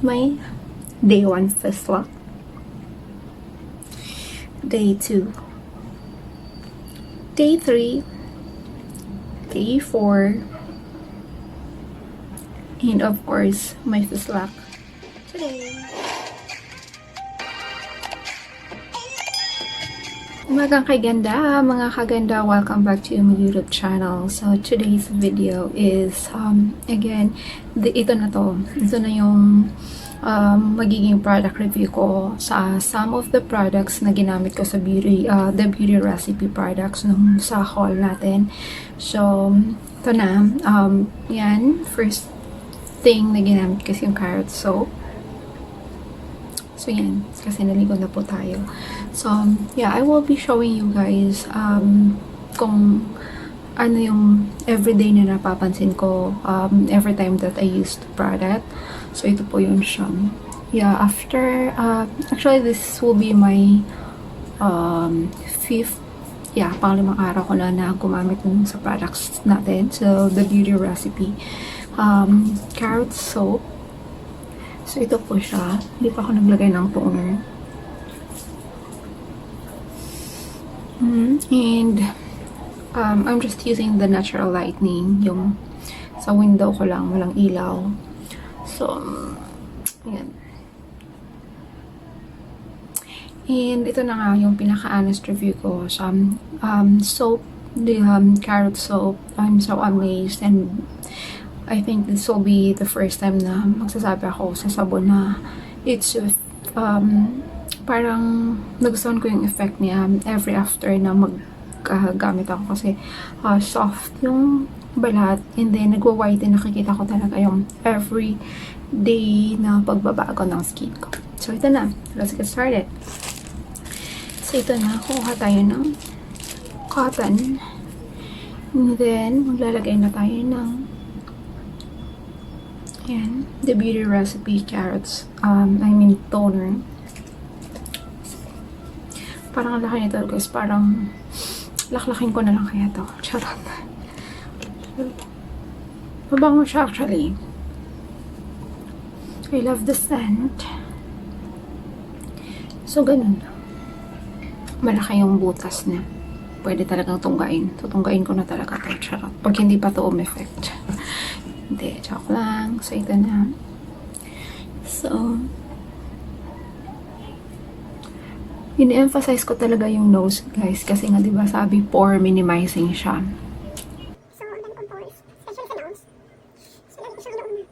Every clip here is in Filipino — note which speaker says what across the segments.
Speaker 1: my day 1 first look, day 2, day 3, day 4, and of course my first look today. Mga kaganda, welcome back to my YouTube channel. So today's video is again, ito na yung magiging product review ko sa some of the products na ginamit ko sa the beauty recipe products nung sa haul natin. So ito na, yan, first thing na ginamit kasi yung carrot soap. So yan, kasi naligo na po tayo. So yeah, I will be showing you guys kung ano yung everyday na napapansin ko every time that I use the product. So ito po yun siya. Yeah, after actually this will be my panglimang araw ko na gumamit nun sa products natin. So the beauty recipe carrot soap. So ito po siya. Hindi pa ako naglagay ng toner. And I'm just using the natural lighting, yung sa window ko lang, walang ilaw. So yan. And ito na nga yung pinaka-honest review ko sa soap, the carrot soap. I'm so amazed, and I think this will be the first time na magsasabi ako sa sabon na it's parang nagustuhan ko yung effect niya every after na maggamit ako, kasi soft yung balat, and then nagwa-whiten, nakikita ko talaga yung every day na pagbabago ng skin ko. So ito na, let's get started. So ito na, kuha tayo ng cotton, and then maglalagay na tayo ng yan, the beauty recipe carrots, toner. Parang ang laki nito guys, parang laklakin ko na lang kaya to. Charot. Mabango siya actually. I love the scent. So ganun. Malaki yung butas niya. Pwede talagang tunggain. Tutunggain ko na talaga to. Charot. Pag hindi pa to effect. Hindi, joke lang. So ito na. So in-emphasize ko talaga yung nose, guys, kasi nga 'di ba sabi pore minimizing siya.
Speaker 2: So, ang dami kong pores, especially sa nose. So, lagi ko siya ano una.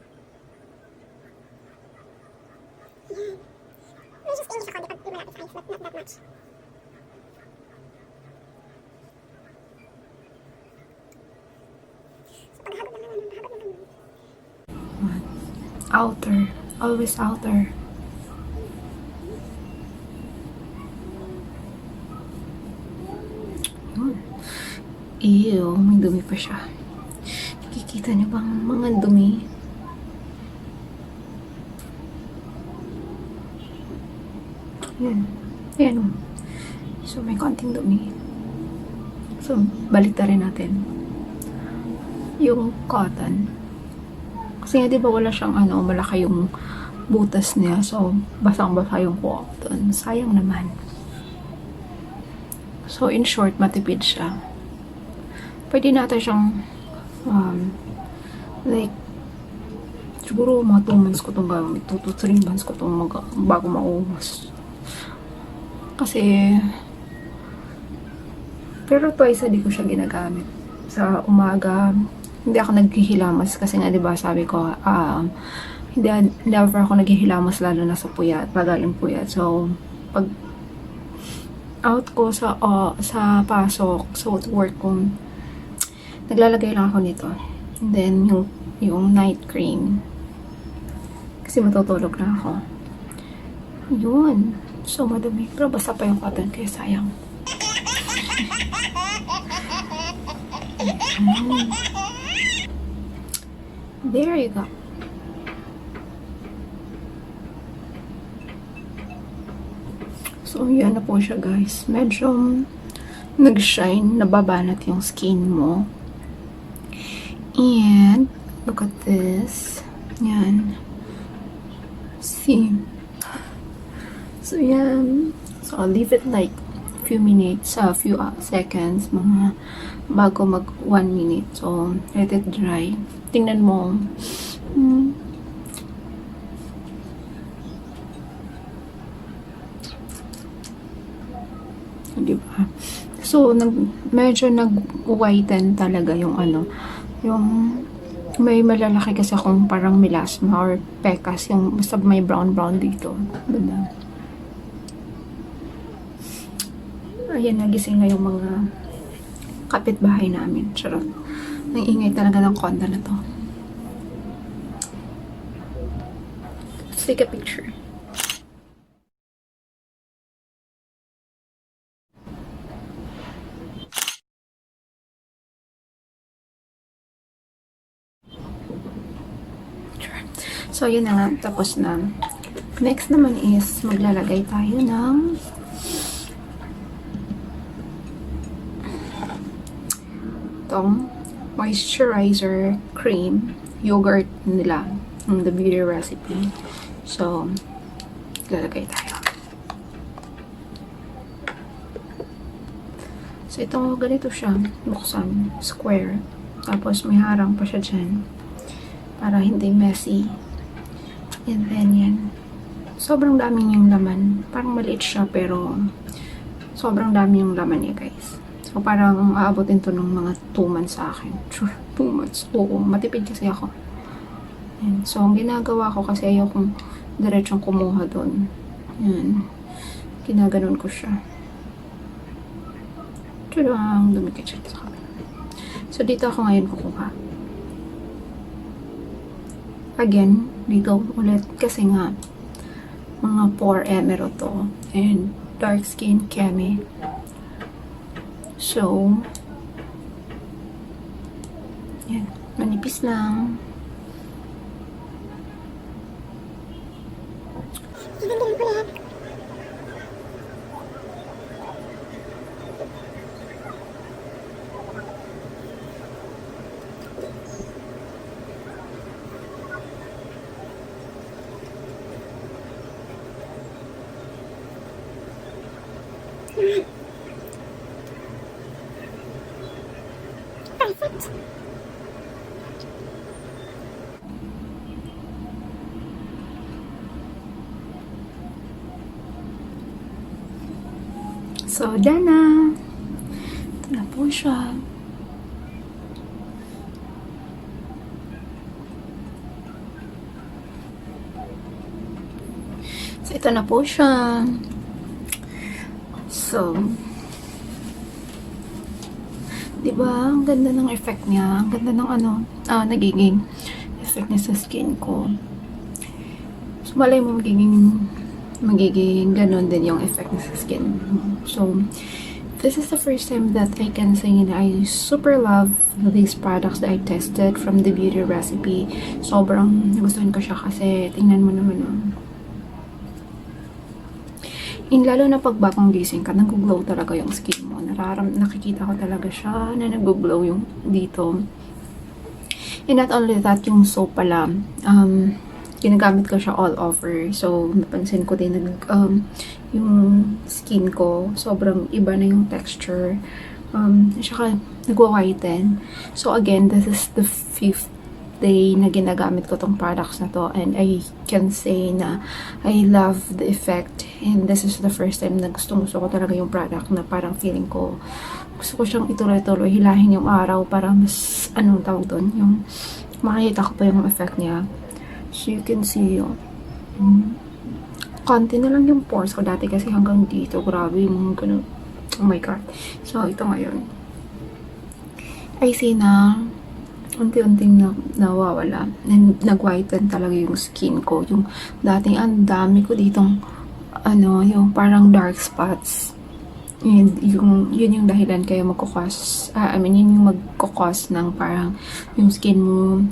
Speaker 2: Yan. Medyo stingy siya ko, di malapit sa eyes, but not that much. So, paghagod lang naman.
Speaker 1: Outer, always outer. Ew, may dumi pa siya. Nakikita niyo bang mga dumi? Yan. Ayan o. So, may konting dumi. So, balik na rin natin yung cotton. Kasi nga, di ba wala siyang malaki yung butas niya. So, basang-basa yung cotton. Sayang naman. So, in short, matipid siya. Pwede natin siyang like siguro mga 2 months ko itong gamit, 2 to 3 months ko itong bago maubos, kasi pero twice a day ko siya ginagamit. Sa umaga hindi ako naghihilamas kasi nga diba sabi ko never ako naghihilamas lalo na sa puyat, pagaling puyat. So pag out ko sa pasok, so work ko, naglalagay lang ako nito. And then, yung night cream. Kasi matutulog na ako. Yun. So, madumi. Pero basta pa yung cotton, kaya sayang. There you go. So, yan na po siya, guys. Medyo nag-shine, nababanat yung skin mo. And, look at this. Yan. See. So, yan. So, I'll leave it like few minutes, few seconds, mga bago mag 1 minute. So, let it dry. Tingnan mo. Diba? So, medyo nag-whiten talaga yung ano, yung may malalaki kasi akong parang melasma or pekas, yung basta may brown dito. Diba? Ayan, nagising na yung mga kapitbahay namin. Charot. Ang ingay talaga ng condo na to. Let's take a picture. So, yun na nga. Tapos na. Next naman is maglalagay tayo ng itong moisturizer cream yogurt nila ng The Beauty Recipe. So, lalagay tayo. So, ito ganito siya. Buksan. Square. Tapos, may harang pa siya dyan. Para hindi messy. And then, yan. Sobrang dami yung laman. Parang maliit siya, pero sobrang dami yung laman niya, guys. So, parang aabotin to ng mga 2 months sa akin. 2 months. Oo, matipid kasi ako. Yan. So, ang ginagawa ko kasi ayokong diretsong kumuha doon. Yan. Ginaganon ko siya. Ang dumikit siya sa kamera. So, dito ako ngayon kukuha. Again, dito ulit kasi nga mga pore emero to and dark skin keme. So, yan. Manipis lang.
Speaker 2: Gagandaan ko lahat. Perfect.
Speaker 1: So, done na. Ito na po siya. So, ito na po siya. So, diba? Ang ganda ng effect niya. Ang ganda ng nagiging effect niya sa skin ko. So, malay mo magiging ganun din yung effect niya sa skin. So, this is the first time that I can say na I super love these products that I tested from The Beauty Recipe. Sobrang nagustuhan ko siya kasi tingnan mo naman. Lalo na pag bagong gising ka, nag-glow talaga yung skin mo. Nakikita ko talaga siya na nag-glow yung dito. And not only that, yung soap pala, ginagamit ko siya all over. So, napansin ko din yung skin ko, sobrang iba na yung texture. Saka, nagwa-whiten. So, again, this is the 5th day na ginagamit ko tong products na to, and I can say na I love the effect, and this is the first time na gusto ko talaga yung product na parang feeling ko gusto ko siyang ituloy-tuloy, hilahin yung araw para mas, anong tawag doon, yung makikita ko pa yung effect niya. So you can see yung konti na lang yung pores ko dati kasi hanggang dito, grabe yung ganun. Oh my god. So ito ngayon I see na unti-unting nawawala. And nag-whiten talaga yung skin ko. Yung dating ang dami ko ditong yung parang dark spots. And yun yung dahilan kaya magkukos. Yun yung magkukos ng parang yung skin mo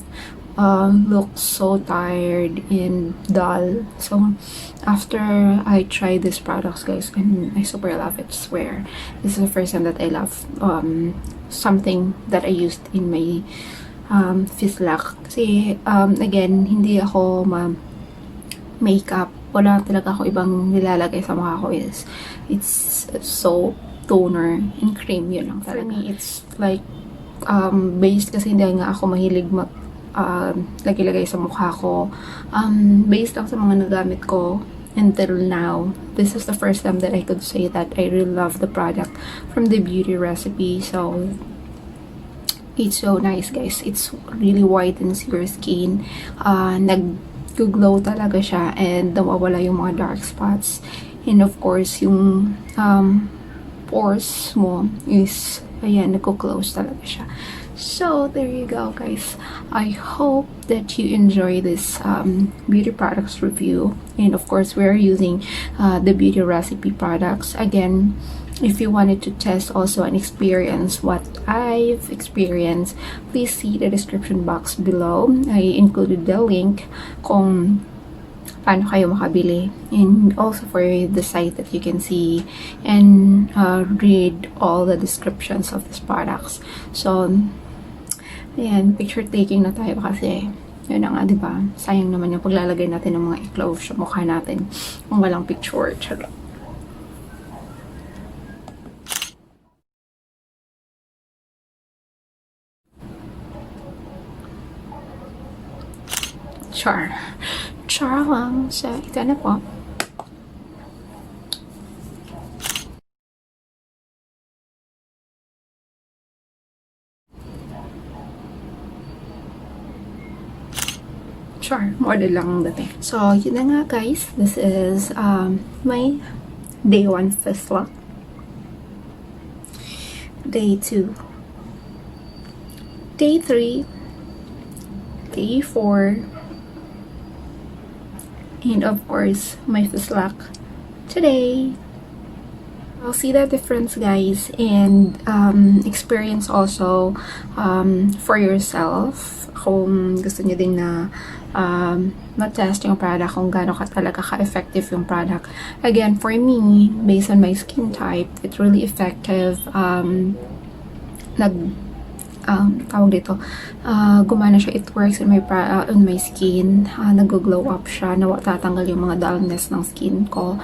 Speaker 1: looks so tired and dull. So, after I tried these products, guys, and I super love it, swear. This is the first time that I love something that I used in my Fislak. Kasi, again, hindi ako makeup. Wala talaga ako ibang nilalagay sa mukha ko. It's soap, toner, and cream. Yun lang talaga. For me, it's like based kasi hindi nga ako mahilig lagay-lagay sa mukha ko. Based lang sa mga nagamit ko until now, this is the first time that I could say that I really love the product from the Beauty Recipe. So it's so nice, guys. It's really whitens your skin. Nag-glow talaga siya, and nawawala yung mga dark spots. And of course, yung pores mo is, ayan, nagko-close talaga siya. So, there you go, guys. I hope that you enjoy this beauty products review. And of course, we're using the Beauty Recipe products. Again, if you wanted to test also and experience what I've experienced, please see the description box below. I included the link kung paano kayo makabili, and also for the site that you can see and read all the descriptions of these products. So, ayan, picture taking na tayo kasi yun na nga, diba? Sayang naman yung paglalagay natin ng mga i-close sa mukha natin kung walang picture. Charot. Char lang. So, ito na po. Model lang ang dating. So, yun na nga, guys. This is my day 1 first look. Day 2. Day 3. Day 4. And of course, my first look today. I'll see the difference, guys, and experience also for yourself kung gusto niyo din na ma-test yung product, kung gaano ka talaga ka-effective yung product. Again, for me, based on my skin type, it's really effective. Tawag dito, gumana siya. It works on my skin. Nag-glow up siya. Tatanggal yung mga dullness ng skin ko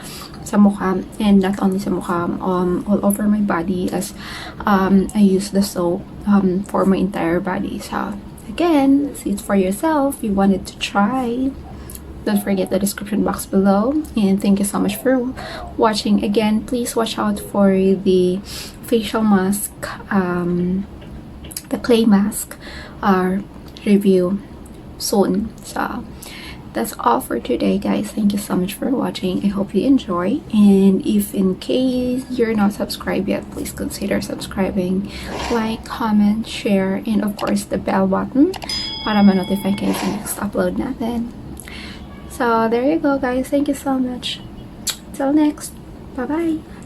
Speaker 1: sa mukha, and not only sa mukha, all over my body, as I use the soap for my entire body. So again, see it for yourself. If you wanted to try, don't forget the description box below. And thank you so much for watching. Again, please watch out for the facial mask, the clay mask review soon. So that's all for today, guys. Thank you so much for watching. I hope you enjoy, and if in case you're not subscribed yet, please consider subscribing, like, comment, share, and of course the bell button para ma-notify kayo sa next upload natin. So there you go, guys. Thank you so much. Till next. Bye bye.